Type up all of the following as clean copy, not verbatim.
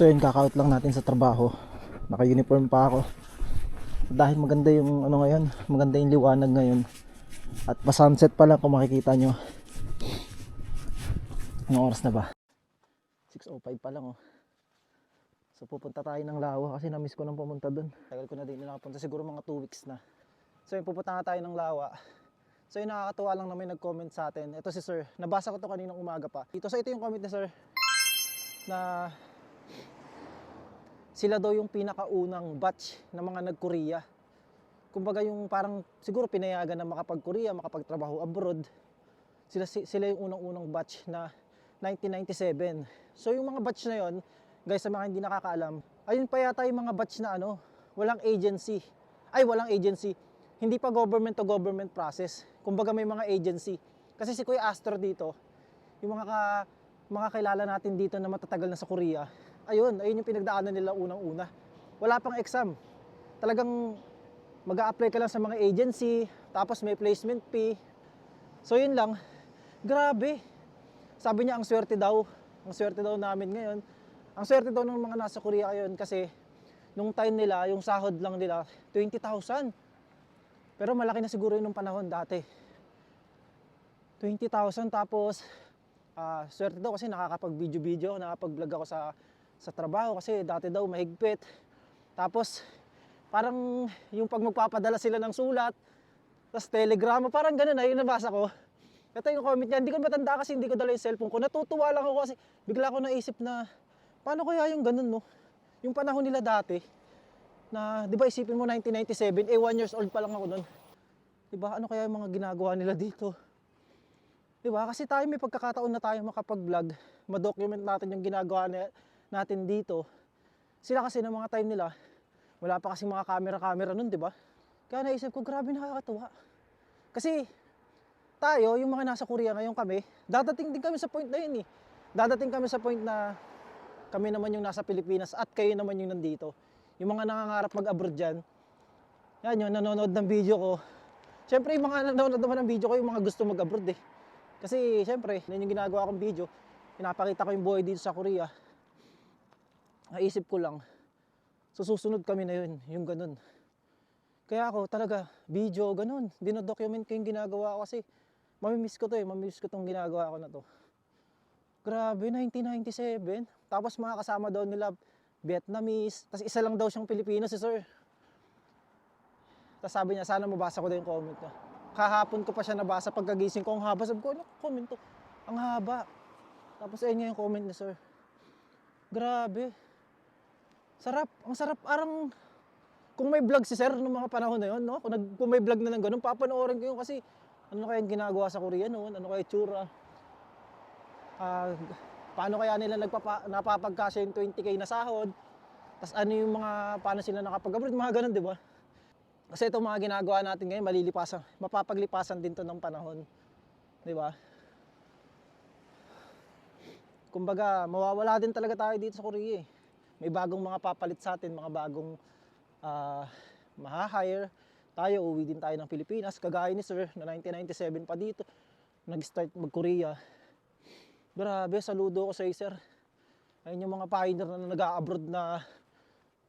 So yun, kaka-out lang natin sa trabaho. Naka-uniform pa ako. Dahil maganda yung ano ngayon, maganda yung liwanag ngayon. At pa-sunset pa lang kung makikita nyo. Anong oras na ba? 6:05 pa lang oh. So pupunta tayo ng Lawa kasi na-miss ko nang pumunta dun. Tagal ko na din nakapunta, siguro mga 2 weeks na. So yun, pupunta nga tayo ng Lawa. So yun, nakakatuwa lang na may nag-comment sa atin. Ito si Sir, nabasa ko to kaninang umaga pa. So ito yung comment ni Sir na sila daw yung pinakaunang batch ng mga nag-Korea. Kumbaga yung parang siguro pinayagan na makapag-Korea, makapagtrabaho abroad. Sila yung unang-unang batch na 1997. So yung mga batch na yon, guys, sa mga hindi nakakaalam, ayun pa yata yung mga batch na ano, walang agency. Walang agency. Hindi pa government to government process. Kumbaga may mga agency. Kasi si Kuya Astro dito, yung mga kilala natin dito na matatagal na sa Korea, ayun yung pinagdaanan nila unang-una. Wala pang exam. Talagang mag-a-apply ka lang sa mga agency, tapos may placement fee. So yun lang. Grabe. Sabi niya ang swerte daw namin ngayon. Ang swerte daw ng mga nasa Korea ngayon kasi nung time nila, yung sahod lang nila 20,000. Pero malaki na siguro yun nung panahon dati. 20,000 tapos swerte daw kasi nakakapag-video, nakakapag-vlog ako sa trabaho kasi dati daw mahigpit. Tapos parang yung pag magpapadala sila ng sulat, tapos telegrama, parang ganun na, yung nabasa ko. Ito yung comment niya, hindi ko matanda kasi hindi ko dala yung cellphone ko. Natutuwa lang ako kasi bigla ko naisip na, paano kaya yung ganun, no? Yung panahon nila dati, na, di ba isipin mo 1997, 1 years old pa lang ako nun. Di ba, ano kaya yung mga ginagawa nila dito? Di ba, kasi tayo may pagkakataon na tayo makapag-vlog, ma-document natin yung ginagawa natin dito. Sila kasi ng mga time nila, wala pa kasi mga camera nun, di ba? Kaya naisip ko, grabe, nakakatuwa. Kasi tayo, yung mga nasa Korea ngayon kami, dadating din kami sa point na yun eh. Dadating kami sa point na kami naman yung nasa Pilipinas at kayo naman yung nandito. Yung mga nangangarap mag-abroad dyan, yan yun, nanonood ng video ko. Siyempre yung mga nanonood naman ng video ko, yung mga gusto mag-abroad eh. Kasi siyempre, yun yung ginagawa kong video, pinapakita ko yung buhay dito sa Korea. Naisip ko lang, susunod kami na yun, yung ganun. Kaya ako talaga, video, ganun. Dinodocument ko yung ginagawa ko kasi mamimiss ko to eh, mamimiss ko tong ginagawa ko na to. Grabe, 1997. Tapos mga kasama daw nila Vietnamese, tapos isa lang daw siyang Pilipino, si Sir. Tapos sabi niya, sana mabasa ko daw yung comment niya. Kahapon ko pa siya nabasa pagkagising ko, ang haba. Sabi ko, ano comment to? Ang haba. Tapos ayun yung comment ni Sir. Grabe. Sarap, ang sarap, parang kung may vlog si Sir noong mga panahon na yun, no? Kung may vlog na ng ganun, papanoorin ko yun kasi ano kaya yung ginagawa sa Korea noon, ano kaya tsura. Paano kaya nila napapagkasya yung 20k na sahod, tapos ano yung paano sila nakapag-abroad, mga ganun, di ba? Kasi itong mga ginagawa natin ngayon, mapapaglipasan din to ng panahon, di ba? Kumbaga, mawawala din talaga tayo dito sa Korea eh. May bagong mga papalit sa atin, mga bagong maha-hire tayo, uwi din tayo ng Pilipinas. Kagaya ni Sir na 1997 pa dito nag-start mag-Korea. Grabe, saludo ko sa Sir. Ayun yung mga pioneer na nag-a-abroad na,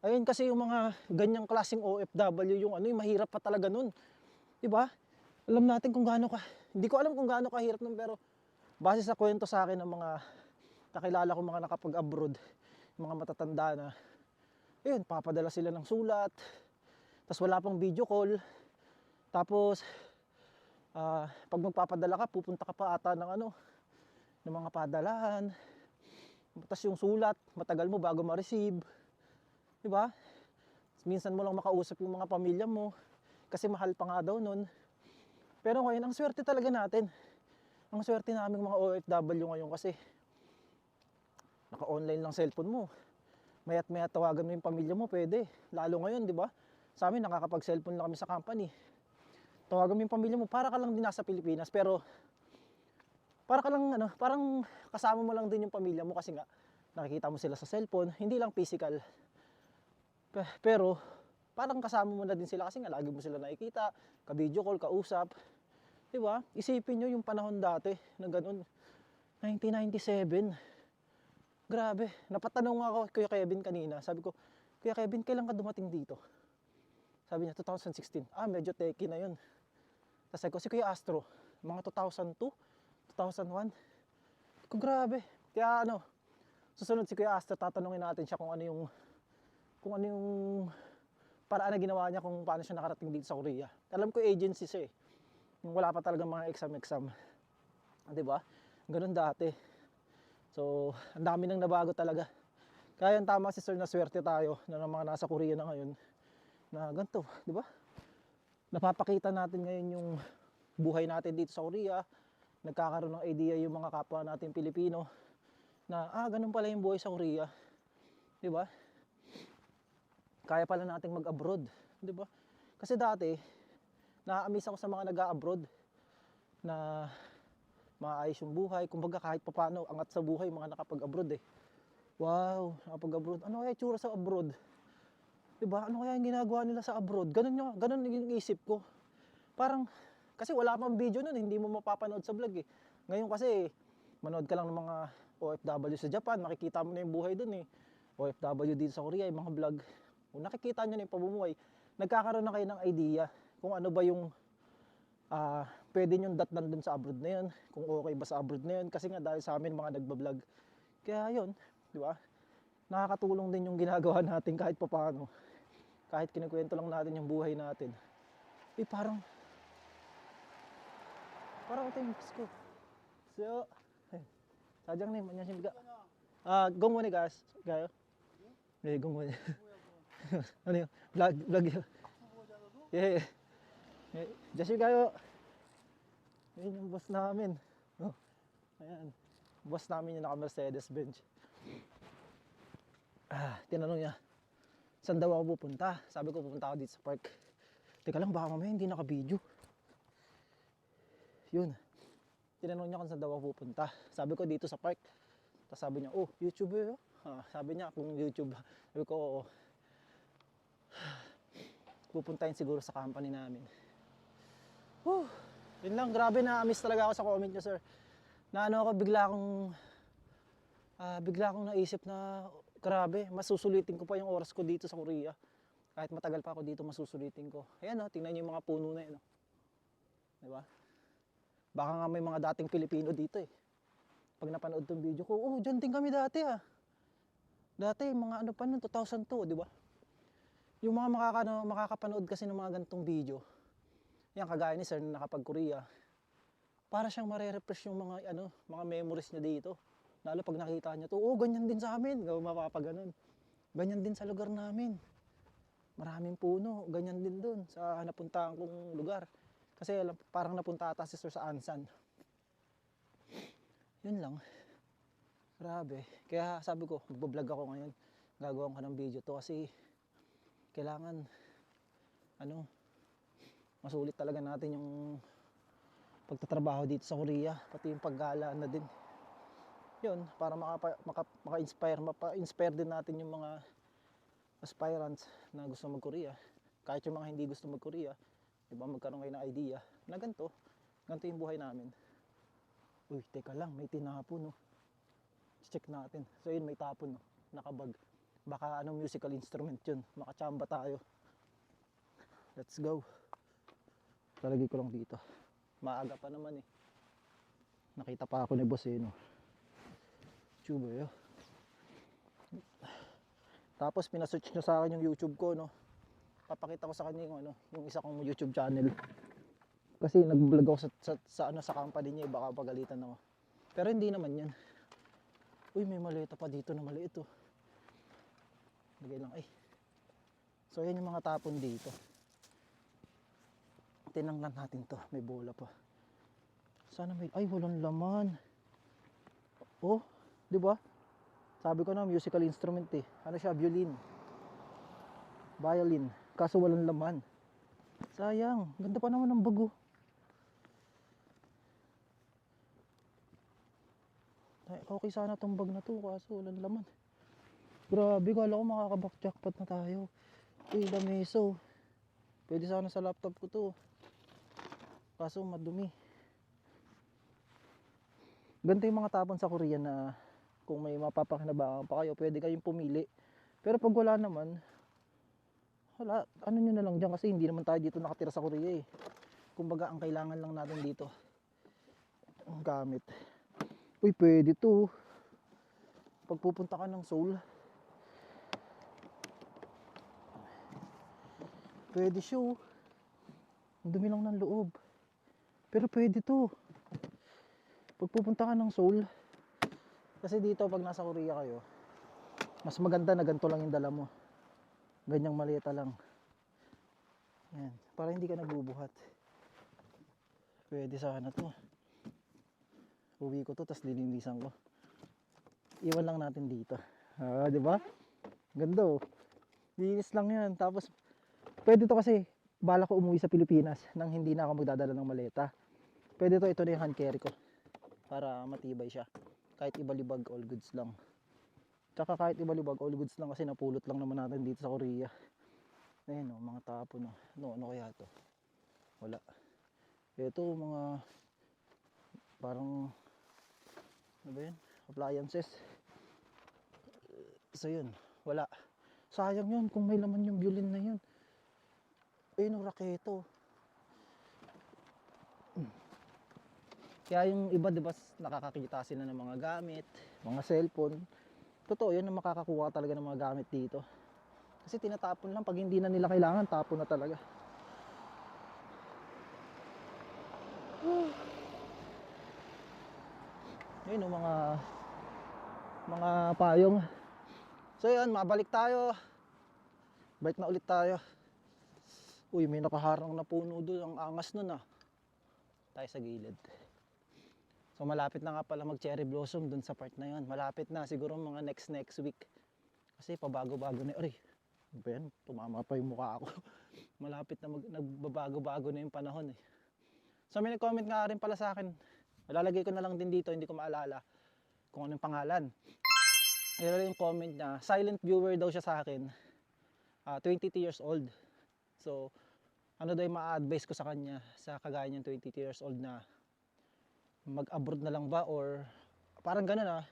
ayun kasi yung mga ganyang klaseng OFW, yung yung mahirap pa talaga nun, diba? Alam natin kung gaano hindi ko alam kung gaano kahirap nun, pero base sa kwento sa akin ng mga kakilala ko, mga nakapag-abroad, mga matatanda na, ayun, papadala sila ng sulat, tapos wala pang video call, tapos pag magpapadala ka, pupunta ka pa ata ng ng mga padalahan, tapos yung sulat, matagal mo bago ma-receive, di ba? Minsan mo lang makausap yung mga pamilya mo, kasi mahal pa nga daw nun. Pero ngayon, ang swerte talaga natin, ang swerte namin mga OFW ngayon kasi naka-online lang cellphone mo. Maya't maya tawagan mo yung pamilya mo, pwede. Lalo ngayon, di ba? Sa amin, nakakapag-cellphone lang kami sa company. Tawagan mo yung pamilya mo, para ka lang din nasa Pilipinas, pero para ka lang, parang kasama mo lang din yung pamilya mo kasi nga, nakikita mo sila sa cellphone, hindi lang physical. Pero, parang kasama mo na din sila kasi nga, lagi mo sila nakikita, ka-video call, kausap. Di ba? Isipin nyo yung panahon dati na ganun, 1997. Grabe, napatanong ako kay Kuya Kevin kanina. Sabi ko, Kuya Kevin, kailan ka dumating dito? Sabi niya, 2016. Medyo techie na yun. Tapos sabi ko, si Kuya Astro, mga 2002, 2001. Ko grabe. Kaya susunod si Kuya Astro, tatanungin natin siya kung ano yung paraan na ginawa niya kung paano siya nakarating dito sa Korea. Alam ko agency siya eh. Yung wala pa talaga mga exam. 'Di ba? Ganun dati. So, ang dami nang nabago talaga. Kaya yung tama si Sir na swerte tayo na mga nasa Korea na ngayon na ganito, 'di ba? Napapakita natin ngayon yung buhay natin dito sa Korea. Nagkakaroon ng idea yung mga kapwa natin Pilipino na ganun pala yung buhay sa Korea. 'Di ba? Kaya pala nating mag-abroad, 'di ba? Kasi dati na-amaze ako sa mga nag-a-abroad na maayos yung buhay. Kumbaga kahit papaano angat sa buhay mga nakapag-abroad eh. Wow, nakapag-abroad. Ano kaya itsura sa abroad? 'Di ba? Ano kaya yung ginagawa nila sa abroad? Ganun yung isip ko. Parang kasi wala pang video nun, hindi mo mapapanood sa vlog eh. Ngayon kasi manood ka lang ng mga OFW sa Japan, makikita mo na yung buhay dun eh. OFW dito sa Korea, yung mga vlog. Kung nakikita nyo na yung pamumuhay, nagkakaroon na kayo ng idea kung ano ba yung pwede nyo datnan dun sa abroad na yun, kung okay ba sa abroad na yun, kasi nga dahil sa amin mga nagbablog. Kaya yun, di ba? Nakakatulong din yung ginagawa natin kahit papaano. Kahit kinikwento lang natin yung buhay natin. Parang ito yung ko. So, sadyang nih, manyan siya gong mo ni guys, gayo? Gong mo ni. Ano yun? Vlog yun. Yeah. Just gayo. Ayun yung boss namin. Ayan. Boss namin yung naka-Mercedes Benz. Tinanong niya, saan daw ako pupunta? Sabi ko, pupunta ako dito sa park. Teka lang, baka mamaya hindi naka-video. Yun. Tinanong niya kung saan daw ako pupunta. Sabi ko, dito sa park. Tapos sabi niya, YouTube eh. Sabi niya, kung YouTube. Sabi ko, oo. Pupuntahin siguro sa company namin. Yun lang, grabe na-miss talaga ako sa comment niyo, sir. Na ako, bigla akong naisip na, grabe, masusulitin ko pa yung oras ko dito sa Korea. Kahit matagal pa ako dito, masusulitin ko. Ayan tingnan niyo yung mga puno na yun. Diba? Baka nga may mga dating Pilipino dito eh. Pag napanood tong video ko, dyan din kami dati ah. Dati, mga pa nun, 2002, di ba? Yung mga makakapanood kasi ng mga ganitong video, yan kagaya ni sir na nakapag-Korea, para siyang mare-refresh yung mga memories niya dito. Lalo pag nakita niya to, ganyan din sa amin, mapapaganon. Ganyan din sa lugar namin. Maraming puno, ganyan din dun sa napuntahan kong lugar. Kasi parang napunta ata si sir sa Ansan. Yun lang. Grabe. Kaya sabi ko, magbablog ako ngayon. Gagawin ko ng video to kasi kailangan masulit talaga natin yung pagtatrabaho dito sa Korea, pati yung paggala na din. Yun, para maka-inspire din natin yung mga aspirants na gusto mag-Korea. Kahit yung mga hindi gusto mag-Korea, diba, magkaroon kayo ng idea na ganito yung buhay namin. Teka lang, may tinapon check natin. So yun, may tapon nakabag. Baka musical instrument yun, makachamba tayo. Let's go. Lalagay ko lang dito. Maaga pa naman eh. Nakita pa ako ni boss Tuber Tapos pinasearch niya sa akin yung YouTube ko Papakita ko sa kanya yung isa kong YouTube channel. Kasi nag-vlog ako sa company niya, baka pagalitan ako. Pero hindi naman 'yan. May maleta pa dito na maliit Lagay lang So yan yung mga tapon dito. Tinanglan natin to, may bola pa. Sana walang laman. Di ba? Sabi ko na musical instrument Ano siya, violin. Violin. Kaso walang laman. Sayang, ganda pa naman ng bago. Okay sana tong bag na to, kaso walang laman. Grabe, kala ko makaka-jackpot na tayo. Lameso. Pwede sana sa laptop ko to. Kaso madumi. Ganito yung mga tapon sa Korea na Kung may mapapakinabangan pa kayo, pwede kayong pumili. Pero pag wala naman, wala, ano nyo na lang dyan kasi hindi naman tayo dito nakatira sa Korea eh. Kumbaga ang kailangan lang natin dito, ang gamit. Uy, pwede to. Pag pupunta ka ng Seoul, pwede siya oh. Ang dumi lang ng loob. Pero pwede to. Pag pupunta ka ng Seoul, kasi dito pag nasa Korea kayo, mas maganda na ganito lang yung dala mo. Ganyang maleta lang. Yan, para hindi ka nagbubuhat. Pwede sana to. Uwi ko to, tas lilinisan ko. Iwan lang natin dito. Ah, di ba? Ganda oh. Linis lang yan. Tapos, pwede to kasi, bala ko umuwi sa Pilipinas nang hindi na ako magdadala ng maleta. Pwede to, ito na yung hand carry ko. Para matibay siya. Kahit ibalibag, all goods lang. Tsaka kahit ibalibag, all goods lang kasi napulot lang naman natin dito sa Korea. Ayan o, mga tapon o. Ano kaya to? Wala. Ito mga parang ano ba yun? Appliances. So yun, wala. Sayang yun kung may laman yung violin na yun. Ayun o, raketo. Kaya yung iba diba nakakakita sila ng mga gamit, mga cellphone. Totoo yun na makakakuha talaga ng mga gamit dito. Kasi tinatapon lang, pag hindi na nila kailangan, tapon na talaga. Yun o, mga payong. So yun, mabalik tayo. Balik na ulit tayo. Uy, may nakaharang na puno doon, ang angas nun ah. Tayo sa gilid. So malapit na nga pala mag cherry blossom dun sa part na yun. Malapit na, siguro mga next week. Kasi pabago-bago na, aray, Ben, tumama pa yung mukha ako. Malapit na nagbabago-bago na yung panahon eh. So may nag-comment nga rin pala sa akin. Malalagay ko na lang din dito, hindi ko maalala kung anong pangalan. Pero yung comment na, silent viewer daw siya sa akin. 22 years old. So, ano daw yung ma-advise ko sa kanya, sa kagaya niyang 22 years old na mag-abroad na lang ba or parang ganun ah.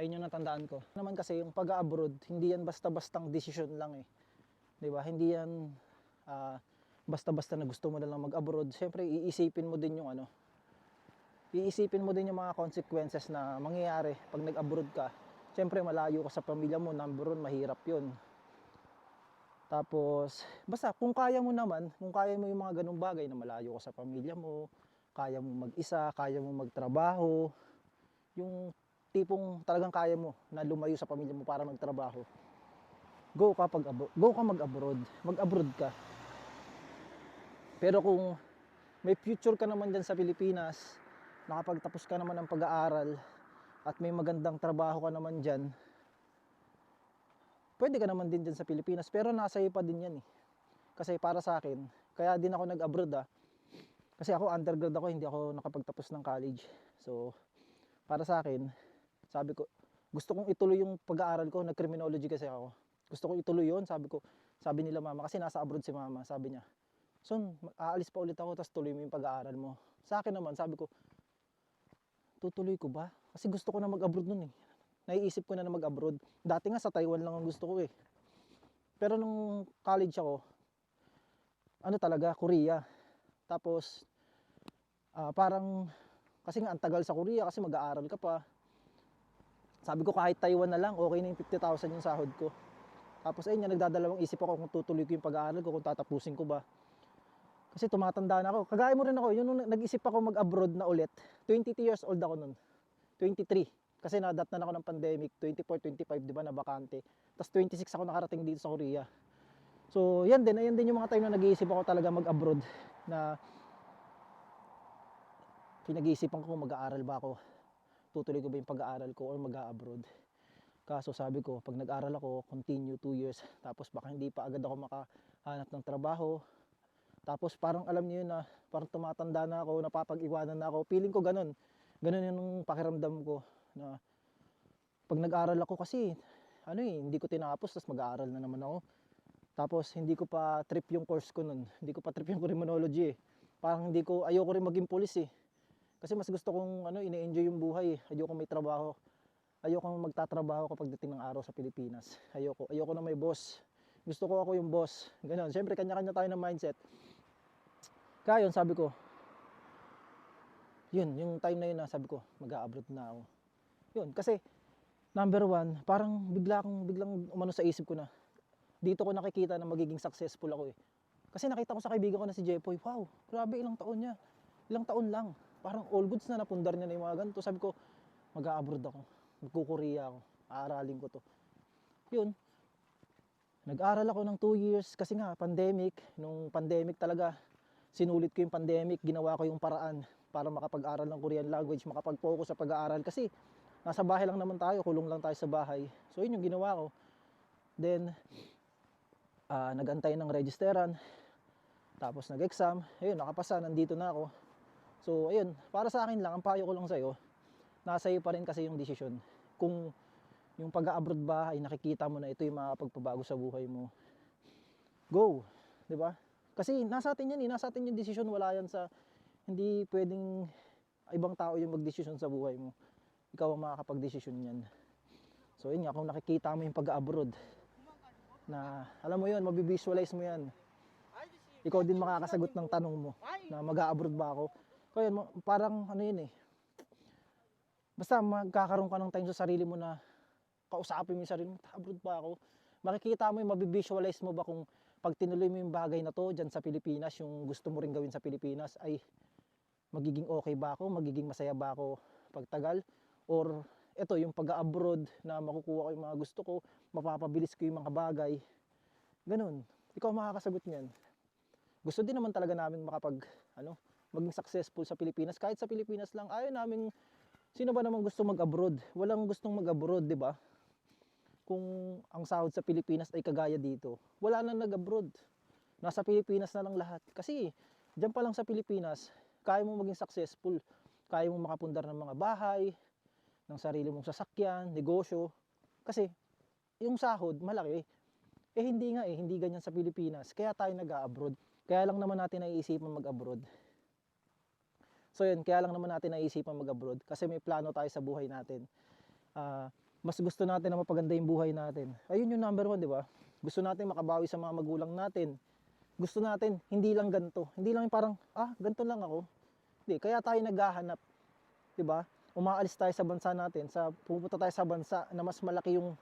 Ayun yung natandaan ko. Naman kasi yung pag-abroad, hindi yan basta-bastang decision lang eh. 'Di ba? Hindi yan basta-basta na gusto mo na lang mag-abroad. Siyempre, iisipin mo din yung ano. Iisipin mo din yung mga consequences na mangyayari pag nag-abroad ka. Siyempre, malayo ka sa pamilya mo, number 1, mahirap 'yun. Tapos, basta kung kaya mo naman, kung kaya mo yung mga ganung bagay na malayo ka sa pamilya mo, kaya mo mag-isa, kaya mo magtrabaho, yung tipong talagang kaya mo na lumayo sa pamilya mo para magtrabaho, go ka mag-abroad, mag-abroad ka. Pero kung may future ka naman dyan sa Pilipinas, nakapagtapos ka naman ng pag-aaral, at may magandang trabaho ka naman dyan, pwede ka naman din dyan sa Pilipinas, pero nasa iyo pa din yan eh. Kasi para sa akin, kaya din ako nag-abroad kasi ako undergrad ako, hindi ako nakapagtapos ng college. So, para sa akin, sabi ko, gusto kong ituloy yung pag-aaral ko, nag-criminology kasi ako. Gusto kong ituloy yun, sabi nila mama, kasi nasa abroad si mama, sabi niya, son, aalis pa ulit ako, tapos tuloy mo yung pag-aaral mo. Sa akin naman, sabi ko, tutuloy ko ba? Kasi gusto ko na mag-abroad nun eh. Naiisip ko na mag-abroad. Dati nga sa Taiwan lang ang gusto ko eh. Pero nung college ako, ano talaga, Korea. Tapos, parang, kasi nga ang tagal sa Korea kasi mag-aaral ka pa. Sabi ko kahit Taiwan na lang, okay na yung 50,000 yung sahod ko. Tapos ayun nga, nagdadalawang isip ako kung tutuloy ko yung pag-aaral ko, kung tatapusin ko ba. Kasi tumatanda na ako. Kagaya mo rin ako, yun nung nag-isip ako mag-abroad na ulit, 22 years old ako nun. 23. Kasi nadatnan ako ng pandemic, 24, 25, di ba, na bakante. Tapos 26 ako nakarating dito sa Korea. So, yan din yung mga time na nag-iisip ako talaga mag-abroad na pinag-iisipan ko kung mag-aaral ba ako, tutuloy ko ba yung pag-aaral ko or mag-abroad. Kaso sabi ko, pag nag-aaral ako, continue 2 years, tapos baka hindi pa agad ako makahanap ng trabaho. Tapos parang alam niyo yun na, parang tumatanda na ako, napapag-iwanan na ako. Feeling ko ganun yung pakiramdam ko na pag nag-aaral ako kasi, hindi ko tinapos, tapos mag-aaral na naman ako. Tapos hindi ko pa trip yung course ko nun, hindi ko pa trip yung criminology eh. Parang ayoko rin maging pulis eh. Kasi mas gusto kong ine-enjoy yung buhay eh. Ayoko may trabaho Ayokong magtatrabaho kapag dating ng araw sa Pilipinas. Ayoko na may boss. Gusto ko ako yung boss. Ganun. Siyempre, kanya-kanya tayo ng mindset. Kaya yun, sabi ko, yun, yung time na yun na sabi ko, mag-a-abroad na ako. Yun, kasi, number one, parang biglang umano sa isip ko na, dito ko nakikita na magiging successful ako eh. Kasi nakita ko sa kaibigan ko na si Jepoy, wow, grabe ilang taon niya. Ilang taon lang. Parang all goods na napundar niya na yung mga ganito. Sabi ko, mag-a-abroad ako. Magko-Korea ako. Aaralin ko to. Yun. Nag-aral ako ng 2 years kasi nga pandemic. Nung pandemic talaga, sinulit ko yung pandemic. Ginawa ko yung paraan para makapag-aral ng Korean language, makapag-focus sa pag-aaral. Kasi nasa bahay lang naman tayo, kulong lang tayo sa bahay. So yun yung ginawa ko. Then, nag-antay ng registeran. Tapos nag-exam. Ayun, nakapasa. Nandito na ako. So ayun, para sa akin lang, ang payo ko lang sa'yo, nasa iyo pa rin kasi yung desisyon. Kung yung pag-abroad ba ay nakikita mo na ito yung makapagpabago sa buhay mo, go, 'di ba? Kasi nasa atin yan, nasa atin yung desisyon, wala yan sa, hindi pwedeng ibang tao yung magdesisyon sa buhay mo. Ikaw ang makakapag-desisyon niyan. So yun nga, kung nakikita mo yung pag-abroad, na alam mo yun, mabivisualize mo yan. Ikaw din makakasagot ng tanong mo na mag-abroad ba ako? Kaya parang ano yun eh, basta magkakaroon ka ng time sa sarili mo na kausapin mo yung sarili mo, abroad ba ako? Makikita mo yung mabivisualize mo ba kung pag tinuloy mo yung bagay na to dyan sa Pilipinas, yung gusto mo rin gawin sa Pilipinas, ay magiging okay ba ako? Magiging masaya ba ako pagtagal? Or ito yung pag-abroad na makukuha ko yung mga gusto ko, mapapabilis ko yung mga bagay. Ganun. Ikaw makakasagot niyan. Gusto din naman talaga namin maging successful sa Pilipinas. Kahit sa Pilipinas lang, ayaw namin. Sino ba naman gusto mag-abroad? Walang gustong mag-abroad, di ba? Kung ang sahod sa Pilipinas ay kagaya dito, wala nang nag-abroad. Nasa Pilipinas na lang lahat. Kasi diyan pa lang sa Pilipinas, kaya mo maging successful. Kaya mo makapundar ng mga bahay, ng sarili mong sasakyan, negosyo. Kasi yung sahod malaki. Eh hindi nga hindi ganyan sa Pilipinas. Kaya tayo nag-abroad. Kaya lang naman natin naiisipan mag-abroad. So yun, kaya lang naman natin naisipan mag-abroad kasi may plano tayo sa buhay natin. Mas gusto natin na mapaganda yung buhay natin. Ayun yung number one, di ba? Gusto natin makabawi sa mga magulang natin. Gusto natin, hindi lang ganito. Hindi lang yung parang, ganito lang ako. Hindi, kaya tayo naghahanap. Di ba? Umaalis tayo sa bansa natin, pupunta tayo sa bansa na mas malaki yung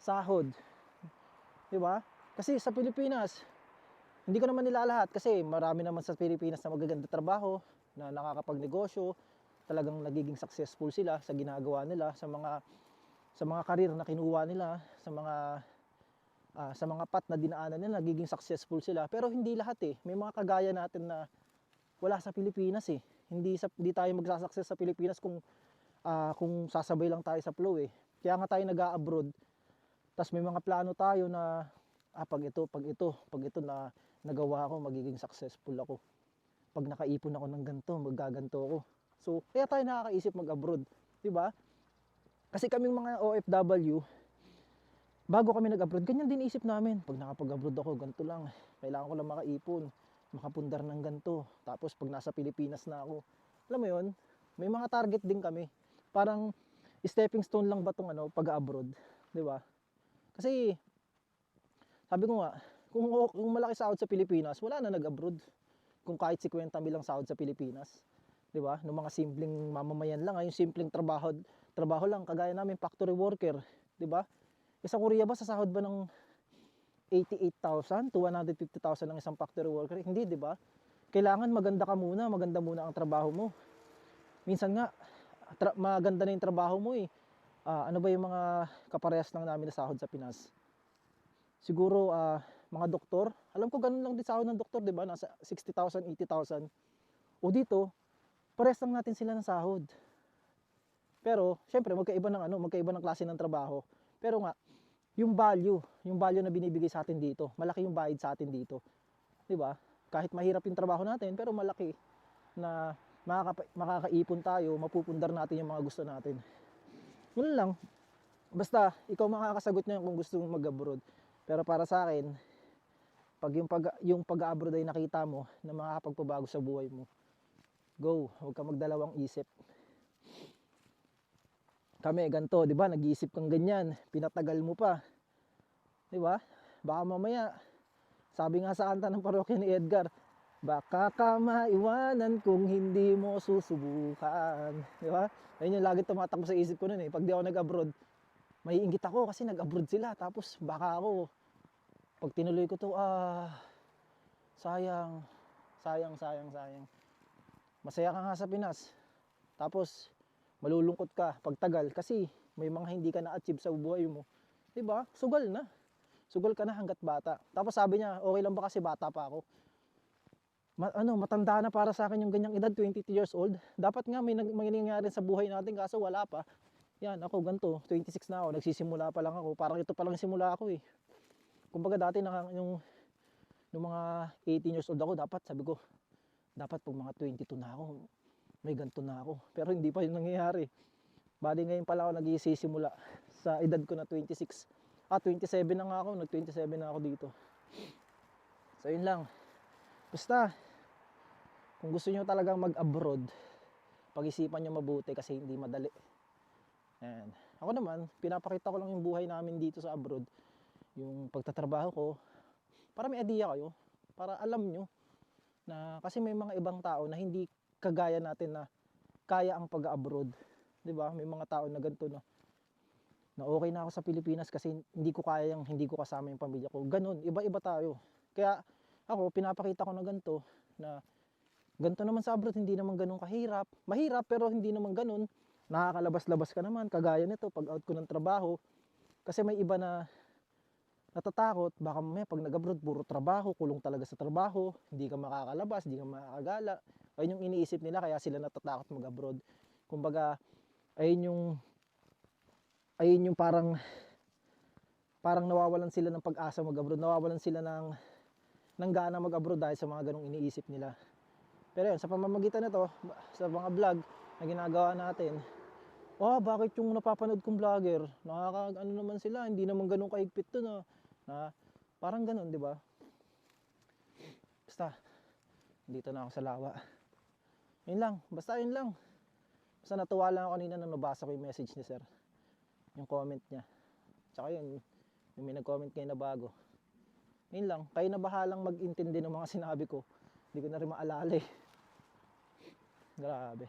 sahod. Di ba? Kasi sa Pilipinas, hindi ko naman nilalahat kasi marami naman sa Pilipinas na magaganda trabaho, na nakakapagnegosyo, talagang nagiging successful sila sa ginagawa nila, sa mga karir na kinuha nila, sa mga path na dinaanan nila, nagiging successful sila. Pero hindi lahat eh. May mga kagaya natin na wala sa Pilipinas eh. Hindi tayo magsasucess sa Pilipinas kung sasabay lang tayo sa flow eh. Kaya nga tayo nag-a-abroad. Tapos may mga plano tayo na pag ito na nagawa ko, magiging successful ako. Pag nakaipon ako ng ganito, magaganto ako. So, kaya tayo nakakaisip mag-abroad, 'di ba? Kasi kaming mga OFW, bago kami nag-abroad, ganyan din isip namin. Pag nakapag-abroad ako, ganito lang. Kailangan ko lang makaipon, makapundar ng ganito. Tapos pag nasa Pilipinas na ako, alam mo 'yon, may mga target din kami. Parang stepping stone lang ba tong pag-abroad, 'di ba? Kasi sabi ko nga, kung malaki sahod sa Pilipinas, wala na nag-abroad. Kung kahit 50 mil lang sahod sa Pilipinas, 'di ba? Nung mga simpleng mamamayan lang, yung simpleng trabaho lang kagaya namin, factory worker, 'di ba? Sa Korea ba sasahod ba ng 88,000 to 150,000 ng isang factory worker? Hindi, 'di ba? Kailangan maganda muna ang trabaho mo. Minsan nga maganda na yung trabaho mo eh. Ano ba yung mga kaparehas lang namin na sahod sa Pinas? Siguro mga doktor, alam ko ganun lang din sahod ng doktor, 'di ba? Nasa 60,000, 80,000. O dito, parehas lang natin sila ng sahod. Pero syempre magkaiba ng klase ng trabaho. Pero nga, yung value na binibigay sa atin dito, malaki yung bayad sa atin dito. 'Di ba? Kahit mahirap yung trabaho natin, pero malaki na makakaipon tayo, mapupundar natin yung mga gusto natin. Yun lang. Basta ikaw makakasagot niyan kung gusto mong mag-abroad. Pero para sa akin, pag yung pag-abroad ay nakita mo na makakapagpabago sa buhay mo, go, huwag ka magdalawang isip. kami ganto, 'di ba? Nag-iisip kang ganyan, pinatagal mo pa, 'di ba? Baka mamaya, sabi nga sa kanta ng parokya ni Edgar, baka ka maiwanan kung hindi mo susubukan, 'di ba? Ayun yung lagi tumatakbo sa isip ko noon eh. Pag di ako nag-abroad, maiinggit ako kasi nag-abroad sila. Tapos baka ako, pag tinuloy ko to, sayang, sayang, sayang, sayang. Masaya ka nga sa Pinas. Tapos, malulungkot ka pagtagal kasi may mga hindi ka na-achieve sa buhay mo. 'Di ba? Sugal na. Sugal ka na hangga't bata. Tapos sabi niya, okay lang ba kasi bata pa ako? Matanda na para sa akin yung ganyang edad, 22 years old. Dapat nga may nangyayari sa buhay natin kaso wala pa. Yan, ako ganito, 26 na ako, nagsisimula pa lang ako. Parang ito pa lang simula ako eh. Kumbaga dati nung mga 18 years old ako, dapat sabi ko, dapat pag mga 22 na ako, may ganito na ako. Pero hindi pa yun nangyayari. Bali ngayon pala ako nagsisimula sa edad ko na 26. 27 na nga ako, nag-27 na ako dito. So yun lang. Basta, kung gusto nyo talagang mag-abroad, pag-isipan nyo mabuti kasi hindi madali. Ayan. Ako naman, pinapakita ko lang yung buhay namin dito sa abroad. Yung pagtatrabaho ko, para may idea kayo. Para alam nyo na kasi may mga ibang tao na hindi kagaya natin na kaya ang pag-abroad. 'Di ba? May mga tao na ganito na okay na ako sa Pilipinas kasi hindi ko kaya yung hindi ko kasama yung pamilya ko. Ganun, iba-iba tayo. Kaya ako pinapakita ko na ganito na ganito naman sa abroad, hindi naman ganun kahirap. Mahirap pero hindi naman ganun. Nakakalabas-labas ka naman kagaya nito pag out ko ng trabaho. Kasi may iba na natatakot, baka mamaya pag nag-abroad puro trabaho, kulong talaga sa trabaho, hindi ka makakalabas, hindi ka makakagala. Ayun yung iniisip nila kaya sila natatakot mag-abroad. Kumbaga, ayun yung parang nawawalan sila ng pag-asa mag-abroad, nawawalan sila ng gana mag-abroad dahil sa mga ganong iniisip nila. Pero yun, sa pamamagitan nito, sa mga vlog na ginagawa natin, bakit yung napapanood kong vlogger, ano naman sila, hindi naman ganun kahigpit to na parang ganun, di ba? Basta, dito na ako sa lawa. Yun lang, basta yun lang. Basta natuwa lang ako kanina nang nabasa ko yung message ni sir. Yung comment niya. Tsaka yun, yung may nag-comment kayo na bago. Yun lang, kayo na bahalang mag-intindi ng mga sinabi ko. Hindi ko na rin maalala eh. Grabe.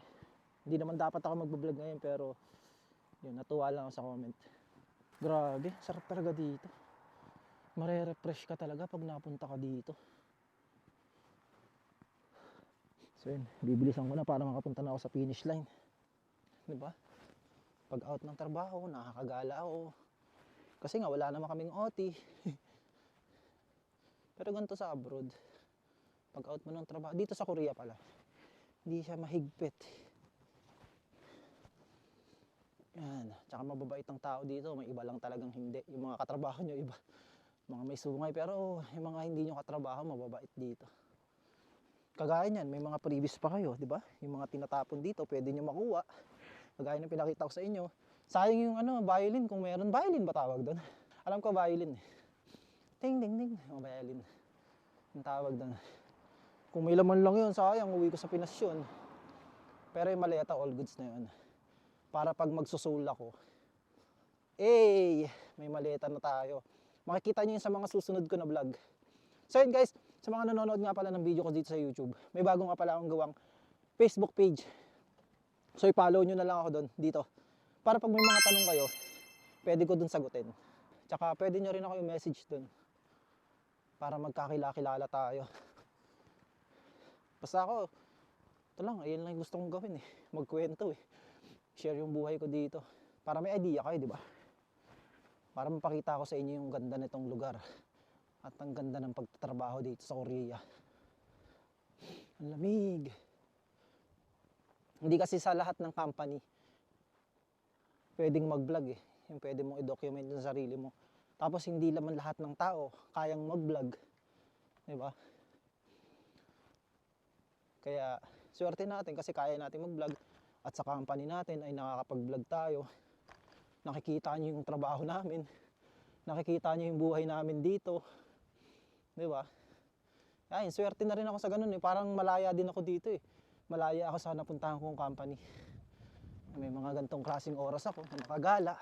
Hindi naman dapat ako mag-vlog ngayon pero yun, natuwa lang ako sa comment. Grabe, sarap talaga dito. Mare-refresh ka talaga pag napunta ka dito. So yun, bibilisan ko na para makapunta na ako sa finish line. Diba? Pag out ng trabaho, nakakagala ako. Kasi nga wala naman kaming OT. Pero ganito sa abroad. Pag out mo ng trabaho, dito sa Korea pala, hindi siya mahigpit. Yan, tsaka mababait ang tao dito, may iba lang talagang hindi. Yung mga katrabaho nyo iba, mga may sungay, pero yung mga hindi nyo katrabaho, mababait dito. Kagaya niyan, may mga previous pa kayo, di ba? Yung mga tinatapon dito, pwede nyo makuha. Kagaya ng pinakita ko sa inyo. Sayang yung violin, kung meron, violin ba tawag doon? Alam ko violin eh. Ting ding ding, violin. Ang tawag doon. Kung may laman lang yun, sayang, uwi ko sa Pinas yun. Pero yung maleta, all goods na yun. Para pag magsusul ako, may maleta na tayo. Makikita nyo yun sa mga susunod ko na vlog. So yun guys, sa mga nanonood nga pala ng video ko dito sa YouTube, may bago nga pala akong gawang Facebook page. So i-follow nyo na lang ako doon, dito. Para pag may mga tanong kayo, pwede ko doon sagutin. Tsaka pwede nyo rin ako i-message doon. Para magkakilala tayo. Basta ako, ito lang, ayun lang gusto kong gawin eh. Magkwento eh. Share yung buhay ko dito. Para may idea kayo, di ba? Para mapakita ko sa inyo yung ganda nitong lugar. At ang ganda ng pagtatrabaho dito sa Korea. Ang lamig. Hindi kasi sa lahat ng company pwedeng mag-vlog eh. Yung pwede mong i-document yung sarili mo. Tapos hindi naman lahat ng tao kayang mag-vlog. Di ba? Kaya swerte natin kasi kaya natin mag-vlog. At sa company natin ay nakakapag-vlog tayo. Nakikita nyo yung trabaho namin. Nakikita nyo yung buhay namin dito. Di ba? Ayun, swerte na rin ako sa ganun eh. Parang malaya din ako dito eh. Malaya ako sa napuntahan kong company. May mga gantong klaseng oras ako na makagala.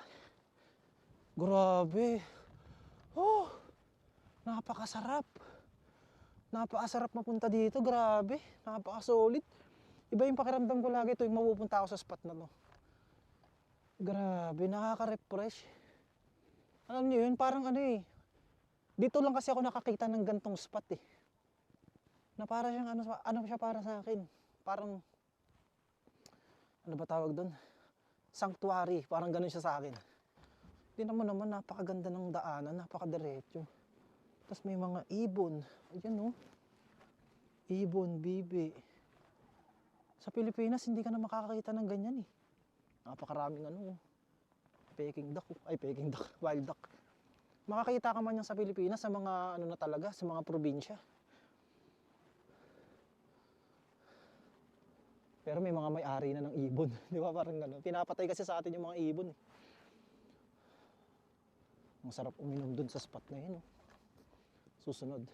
Grabe. Oh, napakasarap. Napakasarap mapunta dito, grabe. Napakasolid. Iba yung pakiramdam ko lagi tuwing mapupunta ako sa spot na to. Grabe, nakaka-refresh. Alam niyo yun, parang ano eh. Dito lang kasi ako nakakita ng gantong spot eh. Na para siyang ano siya para sa akin. Parang, ano ba tawag doon? Sanctuary, parang ganun siya sa akin. Tingnan mo naman, napakaganda ng daanan, napakadiretso. Tapos may mga ibon. Ayan oh. Ibon, bibi. Sa Pilipinas, hindi ka na makakakita ng ganyan eh. Napakaraming ano oh. Peking duck. Ay, Peking duck. Wild duck. Makakita ka man yan sa Pilipinas, sa mga ano na talaga, sa mga probinsya. Pero may mga may-ari na ng ibon. Di ba parang gano'n? Pinapatay kasi sa atin yung mga ibon. Ang sarap uminom dun sa spot na yun. Oh. Susunod.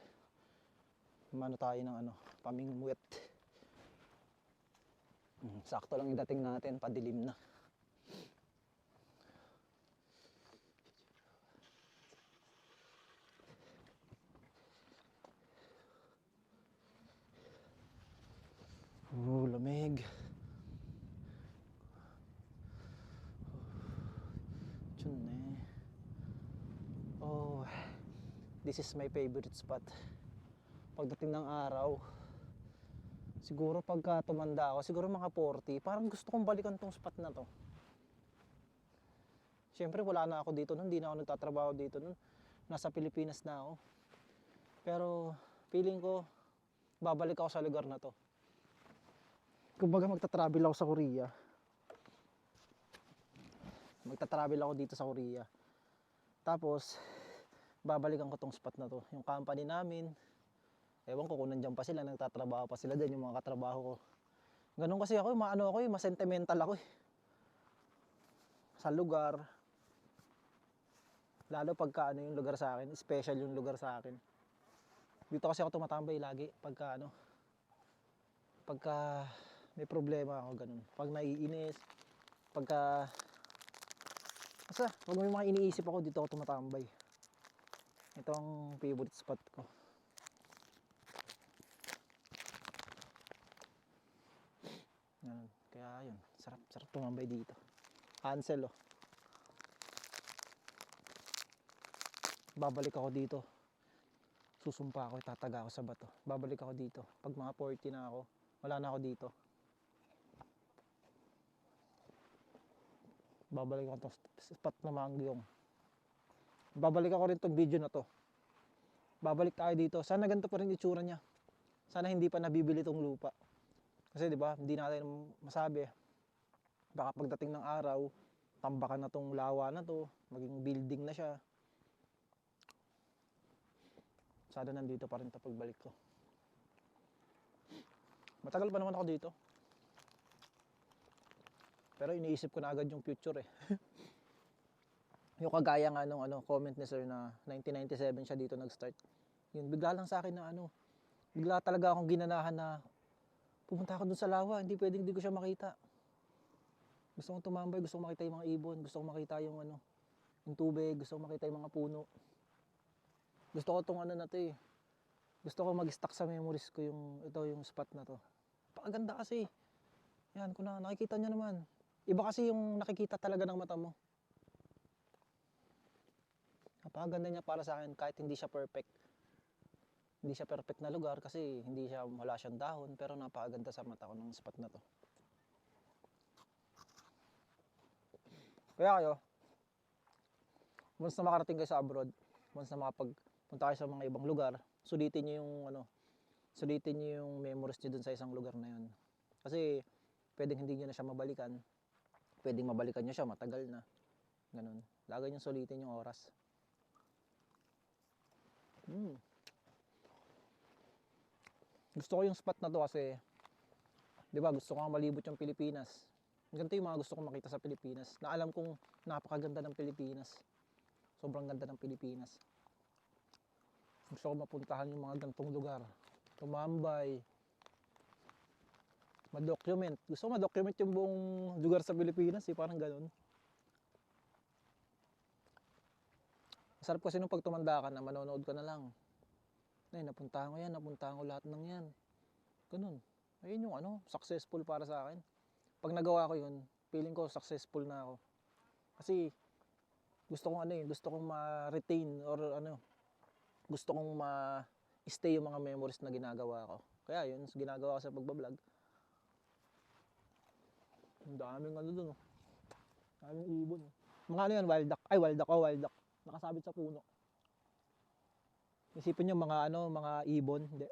Mano tayo ng ano, pamingwit. Sakto lang yung dating natin, padilim na. Lamig. Chun eh. Oh, this is my favorite spot. Pagdating ng araw, siguro pagka tumanda ako, siguro mga 40, parang gusto kong balikan tong spot na to. Siyempre wala na ako dito nun, hindi na ako nagtatrabaho dito nun. Nasa Pilipinas na ako. Pero feeling ko, babalik ako sa lugar na to. Kumbaga magta-travel ako sa Korea. Magta-travel ako dito sa Korea. Tapos, babalikan ko tong spot na to. Yung company namin, ewan ko kung nandiyan pa sila, nagtatrabaho pa sila din, yung mga katrabaho ko. Ganun kasi ako, maano ako, masentimental ako eh. Sa lugar. Lalo pagka ano yung lugar sa akin, special yung lugar sa akin. Dito kasi ako tumatambay lagi pagka may problema ako ganun. Pag naiinis, basta pag may mga iniisip ako, dito ako tumatambay. Ito ang favorite spot ko. Ganun. Kaya yun, sarap tumambay dito. Hansel oh. Babalik ako dito. Susumpa ako, tataga ako sa bato. Babalik ako dito. Pag mga 40 na ako, wala na ako dito. Babalik ako itong spot na Mangyong. Babalik ako rin itong video na to. Babalik tayo dito. Sana ganito pa rin itsura niya. Sana hindi pa nabibili itong lupa. Kasi di ba, hindi natin masabi. Baka pagdating ng araw, tambakan na tong lawa na to, maging building na siya. Sana nandito pa rin ito pagbalik ko. Matagal pa naman ako dito. Pero iniisip ko na agad yung future eh. Yung kagaya nga nung comment ni sir na 1997 siya dito nag-start. Yun, bigla lang sa akin na bigla talaga akong ginanahan na pumunta ako dun sa lawa, hindi pwedeng hindi ko siya makita. Gusto kong tumambay, gusto kong makita yung mga ibon, gusto kong makita yung yung tubig, gusto kong makita yung mga puno. Gusto ko tong na to eh. Gusto ko mag-stack sa memories ko yung spot na to. Pakaganda kasi. Yan, kung nakikita nyo naman. Iba kasi yung nakikita talaga ng mata mo. Napakaganda niya para sa akin kahit hindi siya perfect. Hindi siya perfect na lugar kasi wala siyang dahon, pero napakaganda sa mata ko ng spot na to. Kaya kayo, once na makarating kayo sa abroad, once na makapagpunta kayo sa mga ibang lugar, sulitin niyo yung memories niyo dun sa isang lugar na yun. Kasi pwedeng hindi niyo na siya mabalikan. Pwedeng mabalikan niyo siya, matagal na. Ganun. Lagay niyo sulitin yung oras. Gusto ko yung spot na to kasi, di ba, gusto ko malibot yung Pilipinas. Ganito yung mga gusto kong makita sa Pilipinas. Na alam kong napakaganda ng Pilipinas. Sobrang ganda ng Pilipinas. Gusto ko mapuntahan yung mga gantong lugar. Tumambay. ma-document. Gusto ko ma-document yung buong lugar sa Pilipinas, parang ganun. Masarap kasi nung pag tumanda ka na, manonood ka na lang. Ay, napuntahan ko yan, napuntahan ko lahat ng yan. Ganun. Ayun yung successful para sa akin. Pag nagawa ko yun, feeling ko successful na ako. Kasi gusto kong gusto kong ma-retain or gusto kong ma-stay yung mga memories na ginagawa ko. Kaya yun, ginagawa ko sa pagbablog. Ang daming dun, oh. Daming ibon. Mga yan, wild duck. Ay, wild duck, wild duck. Nakasabit sa puno. Isipin nyo mga ibon, hindi.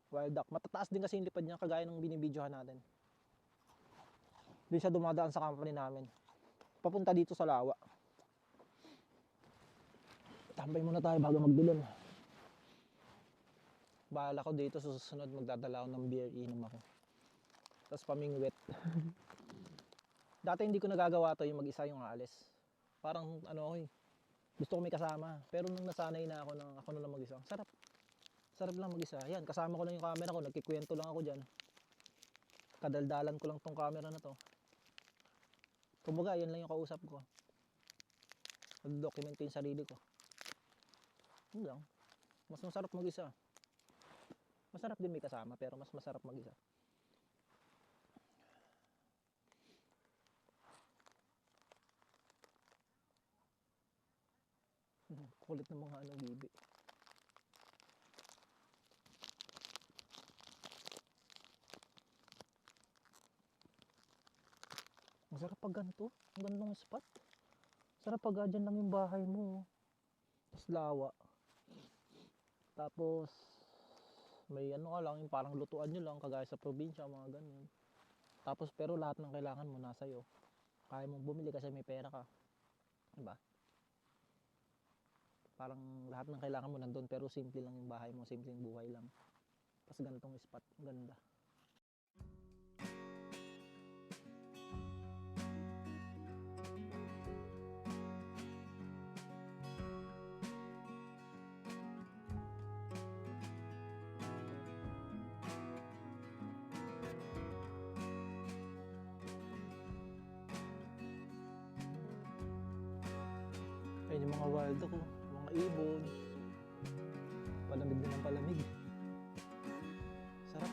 Wild duck. Matataas din kasi yung lipad niya, kagaya ng binibidyohan natin. Doon siya dumadaan sa company namin. Papunta dito sa lawa. Tambay muna tayo bago magdulon. Bahala ko dito sa susunod, magdadala ako ng beer, inom ako. Tapos pamingwit. Dati hindi ko nagagawa to yung mag-isa yung aalis. Parang gusto ko may kasama. Pero nung nasanay na ako na lang mag-isa, sarap. Sarap lang mag-isa. Yan, kasama ko lang yung camera ko, nagkikwento lang ako dyan. Kadaldalan ko lang tong camera na to. Kumbaga, yan lang yung kausap ko. Nag-document ko yung sarili ko. Yun lang. Mas masarap mag-isa. Masarap din may kasama, pero mas masarap mag-isa. Kulit ng mga bibi. Ang sarap pag ganito. Ang gandang spot. Sarap pag dyan lang yung bahay mo. Tapos lawa. Tapos may lang, yung parang lutuan nyo lang, kagaya sa probinsya, mga ganyan. Tapos pero lahat ng kailangan mo nasa iyo. Kaya mong bumili kasi may pera ka. Diba? Parang lahat ng kailangan mo nandun, pero simple lang yung bahay mo, simpleng buhay lang. Tapos ganitong spot, ganda. Ayun yung mga wild ako, mga ibon. Palamig din ng palamig. Sarap.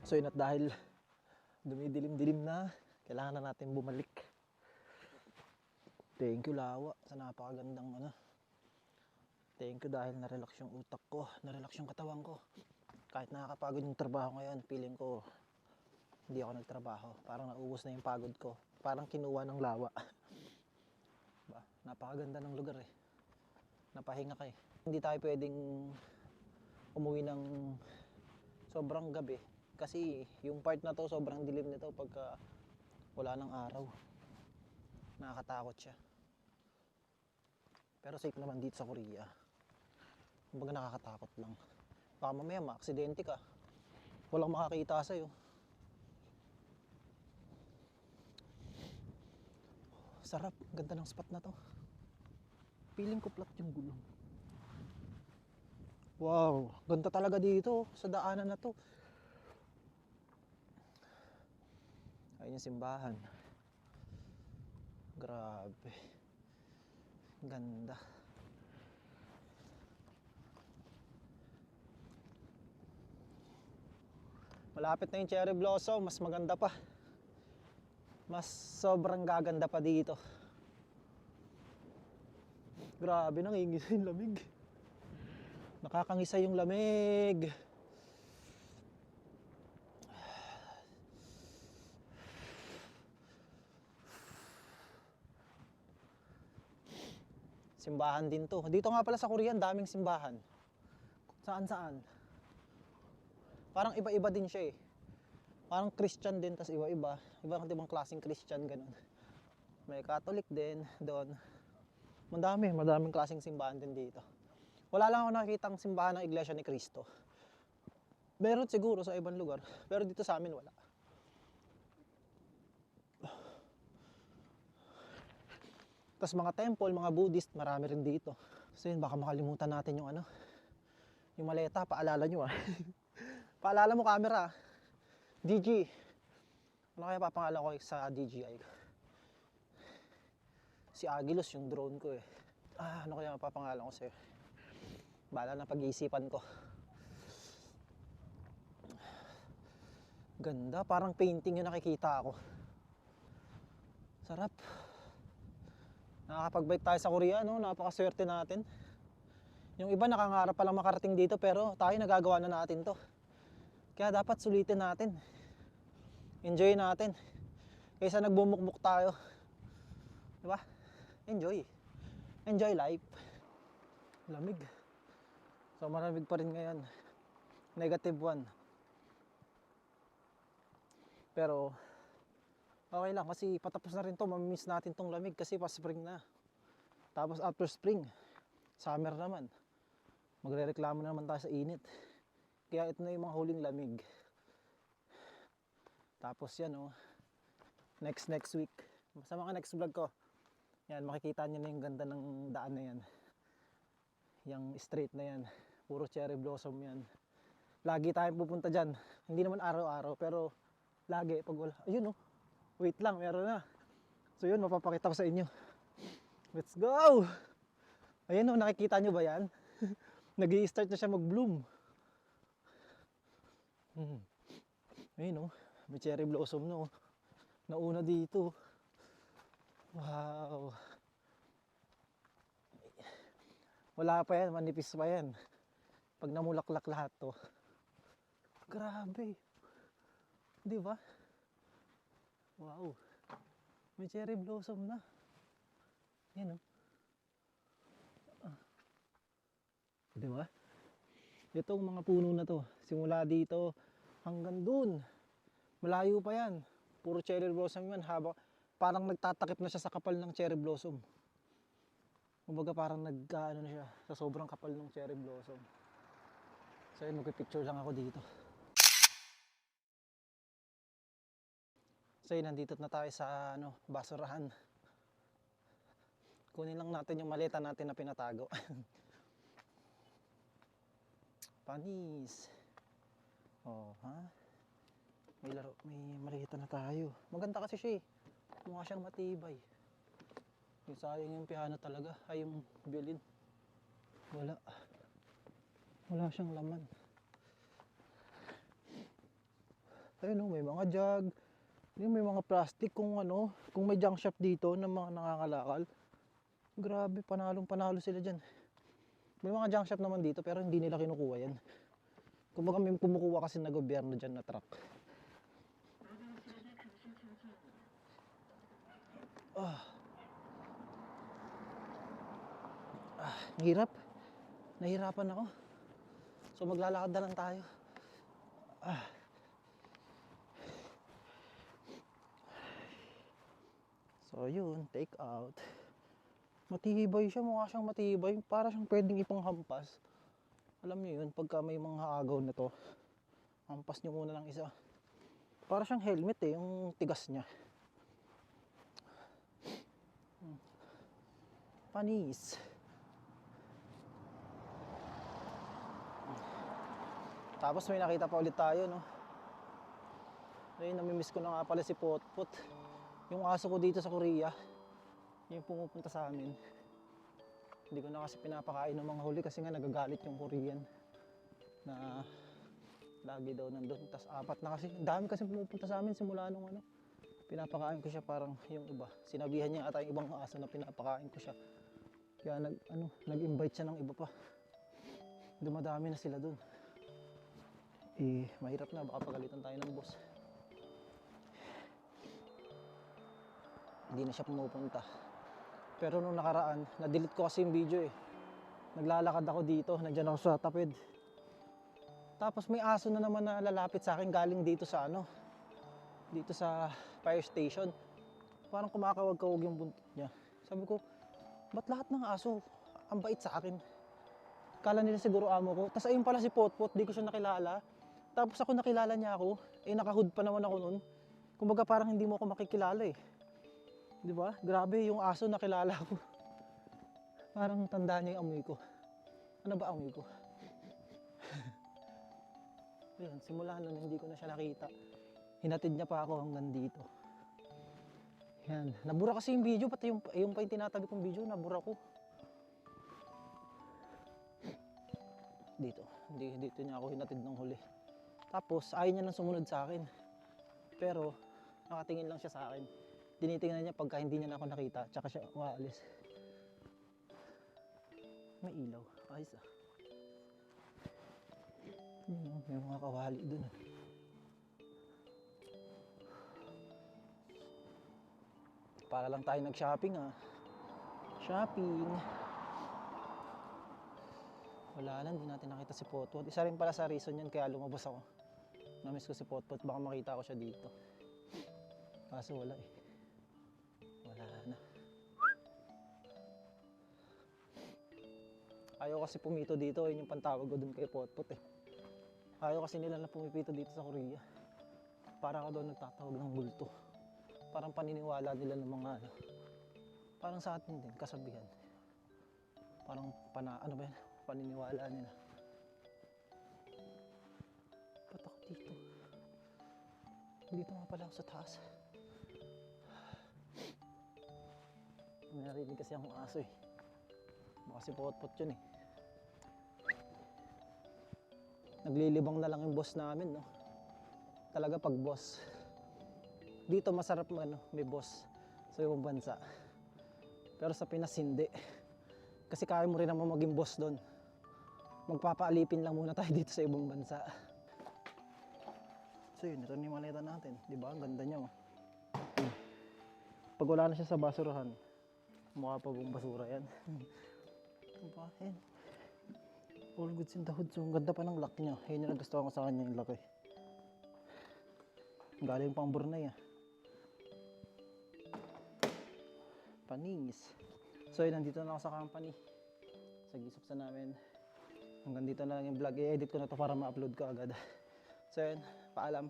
So yun, at dahil dumidilim-dilim na, kailangan na natin bumalik. Thank you lawa sa napakagandang Thank you dahil na-relax yung utak ko, na-relax yung katawan ko. Kahit nakakapagod yung trabaho ngayon, feeling ko hindi ako nagtrabaho. Parang naubos na yung pagod ko. Parang kinuha ng lawa. Ba, napakaganda ng lugar eh. Napahinga ka eh. Hindi tayo pwedeng umuwi ng sobrang gabi. Kasi yung part na to, sobrang dilim nito pagka wala ng araw. Nakakatakot siya. Pero safe naman dito sa Korea. Kumbaga nakakatakot lang. Baka mamaya ma-aksidente ka. Walang makakita sa'yo. Sarap. Ganda ng spot na to. Feeling ko flat yung gulong. Wow. Ganda talaga dito sa daanan na to. Ayun yung simbahan. Grabe. Ganda. Malapit na yung cherry blossom. Mas maganda pa. Mas sobrang gaganda pa dito. Grabe, nangingisa yung lamig. Nakakangisa yung lamig. Simbahan din to. Dito nga pala sa Korea, daming simbahan. Saan saan. Parang iba-iba din siya eh. Parang Christian din, tas iba-iba. Ibang klaseng Christian, ganun. May Catholic din doon. Madaming klaseng simbahan din dito. Wala lang ako nakikitang simbahan ng Iglesia ni Cristo. Meron siguro sa ibang lugar, pero dito sa amin wala. Tas mga temple, mga Buddhist, marami rin dito. So yun, baka makalimutan natin yung yung maleta, paalala nyo ah. Paalala mo camera. DG. Ano kaya papangalan ko sa DJI? Si Agilus yung drone ko eh. Ano kaya mapapangalan ko sa'yo? Bahala na pag-iisipan ko. Ganda, parang painting yung nakikita ako. Sarap. Nakakapag-bike tayo sa Korea, no? Napakaswerte natin. Yung iba nakangarap palang makarating dito, pero tayo nagagawa na natin to. Kaya dapat sulitin natin. Enjoy natin. Kaysa nagbumukmuk tayo. Diba? Enjoy. Enjoy life. Lamig. So malamig pa rin ngayon. -1. Pero okay lang kasi patapos na rin to. Mamimiss natin tong lamig kasi pa spring na. Tapos after spring, summer naman. Magrereklamo na naman tayo sa init. Kaya ito na yung mga huling lamig. Tapos yan oh. Next week. Sa mga next vlog ko. Yan, makikita nyo na yung ganda ng daan na yan. Yung straight na yan. Puro cherry blossom yan. Lagi tayong pupunta dyan. Hindi naman araw-araw, pero lagi pag wala. Ayun oh. Wait lang, meron na. So yun, mapapakita ko sa inyo. Let's go! Ayun oh, nakikita nyo ba yan? Nag-i-start na siya mag-bloom. Ayun oh. May cherry blossom no. Nauna dito. Wow. Wala pa yan, manipis pa yan. Pag namulaklak lahat to. Grabe. Di ba? Wow. May cherry blossom na. Yan oh. Di ba? Itong mga puno na to, simula dito hanggang dun. Malayo pa yan. Puro cherry blossom yan. Parang nagtatakip na siya sa kapal ng cherry blossom. Kumbaga parang nagkaano na siya sa sobrang kapal ng cherry blossom. So yun, magpipicture lang ako dito. So yun, nandito na tayo sa basurahan. Kunin lang natin yung maleta natin na pinatago. Panis. Oh, ha? May maleta na tayo. Maganda kasi siya eh. Mukha siyang matibay. Yung sayang yung piano talaga. Ay yung violin. Wala siyang laman. Ayun oh, may mga jug. May mga plastic kung may junk shop dito ng mga nangangalakal. Grabe, panalo sila dyan. May mga junk shop naman dito pero hindi nila kinukuha yan. Kumbaga may kumukuha kasi na gobyerno dyan na truck. Hirap. Nahirapan ako. So maglalakad na lang tayo. So yun, take out. Matibay siya, mukha siyang matibay. Para siyang pwedeng ipanghampas. Alam niyo yun, pagka may mga agaw na to, hampas niyo muna lang isa. Para siyang helmet eh, yung tigas niya. Panis. Tapos may nakita pa ulit tayo, no? Ayun, namimiss ko na nga pala si Potpot. Yung aso ko dito sa Korea, yung pumupunta sa amin. Hindi ko na kasi pinapakain ng mga huli kasi nga nagagalit yung Korean. Na lagi daw nandun. Tas 4 na kasi. Dami kasi pumupunta sa amin simula nung pinapakain ko siya parang yung iba. Sinabihan niya ata yung ibang aso na pinapakain ko siya. Kaya nag-invite siya ng iba pa. Dumadami na sila dun. Mahirap na, baka pagalitan tayo ng boss. Hindi na siya pumupunta. Pero nung nakaraan, na-delete ko kasi yung video eh. Naglalakad ako dito, nandiyan ako sa tapid. Tapos may aso na naman na lalapit sa akin galing dito sa ano, dito sa fire station. Parang kumakawag-kawag yung buntot niya. Sabi ko, ba't lahat ng aso ang bait sa akin? Kala nila siguro amo ko. Tapos ayun pala si Potpot, di ko siya nakilala. Tapos ako nakilala niya ako, naka-hood pa naman ako nun. Kumbaga parang hindi mo ako makikilala eh. Di ba? Grabe yung aso nakilala ko. Parang tanda niya yung amoy ko. Ano ba amoy ko? Ayun, simula nun hindi ko na siya nakita. Hinatid niya pa ako hanggang dito. Yan. Nabura kasi yung video, pati yung pa yung tinatabi kong video, nabura ko. Dito niya ako hinatid ng huli. Tapos ayaw niya nang sumunod sa akin. Pero nakatingin lang siya sa akin. Tinitingnan niya pagka hindi niya na ako nakita, tsaka siya umaalis. May ilaw. Ayos ah. May mga kawali dun. Para lang tayo nag-shopping ah. Shopping. Wala lang, hindi natin nakita si Potpot. Isa rin pala sa reason yan kaya lumabas ako. Namiss ko si Potpot, baka makita ko siya dito. Kaso wala eh. Wala na. Ayaw kasi pumito dito, yun yung pantawag ko dun kay Potpot eh. Ayaw kasi nila na pumipito dito sa Korea. Para ako doon nagtatawag ng multo. Parang paniniwala nila ng mga ano. Parang sa atin din, kasabihan. Parang ano ba yan? Paniniwala nila. Ba't ako dito? Dito nga pala ako sa taas. May narinig kasi akong aso eh. Baka si Potpot yun eh. Naglilibang na lang yung boss namin, no? Talaga pag boss. Dito masarap may boss sa ibang bansa. Pero sa Pinas hindi. Kasi kaya mo rin naman maging boss doon. Magpapaalipin lang muna tayo dito sa ibang bansa. So yun, ito na yung maleta natin. Diba? Ang ganda niya. Oh. Pag wala na siya sa basurahan, mukha pa buong basura yan. Diba? Yan. All goods in the hood. So, ang ganda pa ng lock niya. Yun yung nagustuhan ko sa kanya yung lock eh. Galing pang Brunei ah. Panis. So yun, nandito na ako sa company. Sa gisok namin. Hanggang dito na lang yung vlog. I-edit ko na to para ma-upload ko agad. So yun, paalam.